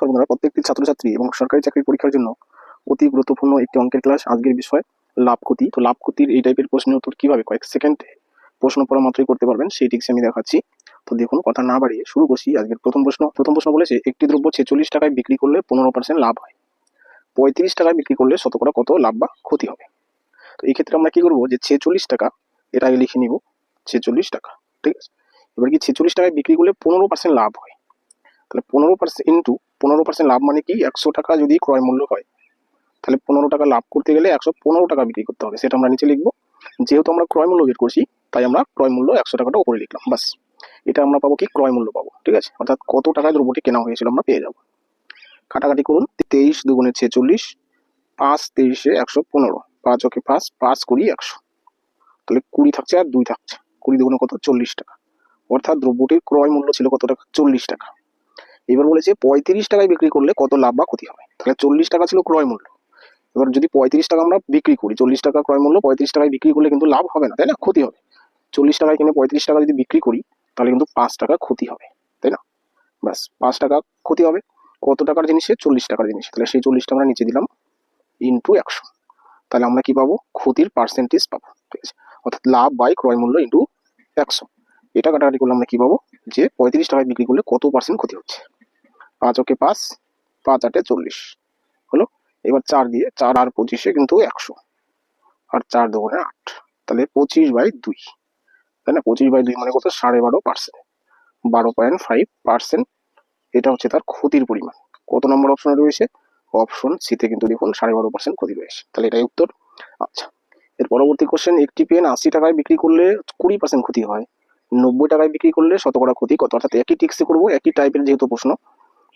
নমস্কার বন্ধুরা, প্রত্যেকটি ছাত্রছাত্রী এবং সরকারি চাকরির পরীক্ষার জন্য অতি গুরুত্বপূর্ণ একটি অঙ্কের ক্লাস। আজকের বিষয় লাভ ক্ষতি। তো লাভ ক্ষতির এই টাইপের প্রশ্নের উত্তর কিভাবে কয়েক সেকেন্ডে প্রশ্ন পড়া মাত্রই করতে পারবেন সেই টিক্স আমি দেখাচ্ছি। তো দেখুন, কথা না বাড়িয়ে শুরু করছি আজকের প্রথম প্রশ্ন বলেছে একটি দ্রব্য 46 টাকায় বিক্রি করলে 15% লাভ হয়, 35 টাকায় বিক্রি করলে শতকরা কত লাভ বা ক্ষতি হবে। তো এই ক্ষেত্রে আমরা কি করবো, যে 46 টাকা এটা আগে লিখে নিব, 46 টাকা। ঠিক আছে, এবার কি 46 টাকায় বিক্রি করলে 15% লাভ হয়, তাহলে 15% ইন্টু 15% লাভ মানে কি 100 টাকা যদি ক্রয় মূল্য হয়, তাহলে 15 টাকা লাভ করতে গেলে 115 টাকা বিক্রি করতে হবে, সেটা আমরা নিচে লিখবো। যেহেতু আমরা ক্রয় মূল্য বের করছি তাই আমরা ক্রয় মূল্য 100 টাকাটা উপরে লিখলাম, বাস। এটা আমরা পাবো কি, ক্রয় মূল্য পাবো। ঠিক আছে, অর্থাৎ কত টাকায় দ্রব্যটি কেনা হয়েছিল আমরা পেয়ে যাবো। কাটাকাটি করুন, 23 দুগুণে 46, 5 23 115, 5 ওকে 5, 5 20 100, তাহলে 20 থাকছে আর 2 থাকছে, 20 দুগুণে কত, 40 টাকা। অর্থাৎ দ্রব্যটির ক্রয় মূল্য ছিল কত টাকা, 40 টাকা। এবার বলেছে 35 টাকায় বিক্রি করলে কত লাভ বা ক্ষতি হবে। তাহলে 40 টাকা ছিল ক্রয় মূল্য, এবার যদি 35 টাকা আমরা বিক্রি করি, 40 টাকা ক্রয় মূল্য, 35 টাকায় বিক্রি করলে কিন্তু লাভ হবে না, তাই না, ক্ষতি হবে। 40 টাকায় কিনে 35 টাকা যদি বিক্রি করি তাহলে কিন্তু 5 টাকা ক্ষতি হবে, তাই না। ব্যাস, 5 টাকা ক্ষতি হবে। কত টাকার জিনিসে, 40 টাকার জিনিস, তাহলে সেই 40 টাকা আমরা নিচে দিলাম ইন্টু 100। তাহলে আমরা কি পাবো, ক্ষতির পার্সেন্টেজ পাবো। ঠিক আছে, অর্থাৎ লাভ বাই ক্রয় মূল্য ইন্টু 100। এটা কাটাকাটি করলে আমরা কি পাবো, যে 35 টাকায় বিক্রি করলে কত পার্সেন্ট ক্ষতি হচ্ছে। 5 ওকে 5, 5 8 40 হলো। এবার 4 দিয়ে, 4 আর 25 কিন্তু 100, আর 4 দুগুণে 8, তাহলে 25/2, তাই না। 25/2 মানে কত, 12.5%, 12.5%। এটা হচ্ছে তার ক্ষতির পরিমাণ। কত নম্বর অপশনে রয়েছে, অপশন সিতে কিন্তু দেখুন 12.5% ক্ষতি রয়েছে, তাহলে এটাই উত্তর। আচ্ছা, এর পরবর্তী কোশ্চেন, একটি পেন 80 টাকায় বিক্রি করলে 20% ক্ষতি হয়, 90 টাকায় বিক্রি করলে শতকরা ক্ষতি কত। অর্থাৎ একই টিক্সে করবো, একই টাইপের যেহেতু প্রশ্ন।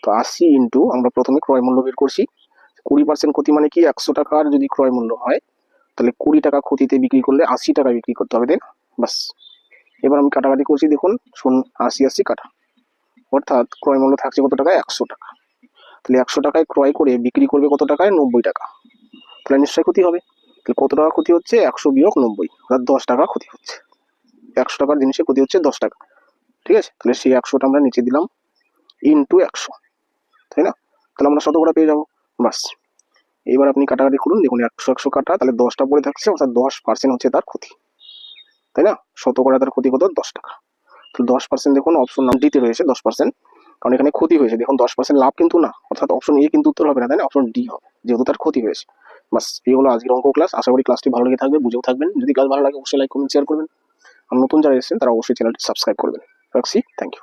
তো 80 ইন্টু আমরা প্রথমে ক্রয় মূল্য বের করছি, 20% ক্ষতি মানে কি 100 টাকার যদি ক্রয় মূল্য হয় তাহলে 20 টাকা ক্ষতিতে বিক্রি করলে 80 টাকা বিক্রি করতে হবে, তাই না। বাস, এবার আমি কাটাকাটি করছি, দেখুন শুন, 80 80 কাটা, অর্থাৎ ক্রয় মূল্য থাকছে কত টাকা, 100 টাকা। তাহলে 100 টাকায় ক্রয় করে বিক্রি করবে কত টাকায়, 90 টাকা, তাহলে নিশ্চয়ই ক্ষতি হবে। তাহলে কত টাকা ক্ষতি হচ্ছে, 100 বিয়োগ 90, অর্থাৎ 10 টাকা ক্ষতি হচ্ছে। 100 টাকার জিনিসে ক্ষতি হচ্ছে 10 টাকা। ঠিক আছে, তাহলে সেই 100টা আমরা নিচে দিলাম ইন্টু 100, তাই না। তাহলে আমরা শতকরা পেয়ে যাবো, বাস। এবার আপনি কাটাকাটি করুন, দেখুন 100 100 কাটা, তাহলে 10টা পড়ে থাকছে, অর্থাৎ 10% হচ্ছে তার ক্ষতি, তাই না। শতকরা তার ক্ষতি কত, 10 টাকা। তো 10% দেখুন অপশন ডিতে রয়েছে 10%, কারণ এখানে ক্ষতি হয়েছে। দেখুন 10% লাভ কিন্তু না, অর্থাৎ অপশন এ কিন্তু উত্তর হবে না, তাই না, অপশন ডি হবে, যেহেতু তার ক্ষতি হয়েছে। বাস, এই হলো আজকের অঙ্ক ক্লাস। আশা করি ক্লাসটি ভালো লেগে থাকবে, বুঝেও থাকবেন। যদি ক্লাস ভালো লাগে অবশ্যই লাইক কমেন্ট শেয়ার করবেন, আর নতুন যারা এসেছেন তারা অবশ্যই চ্যানেলটি সাবস্ক্রাইব করবেন। রাখছি, থ্যাংক ইউ।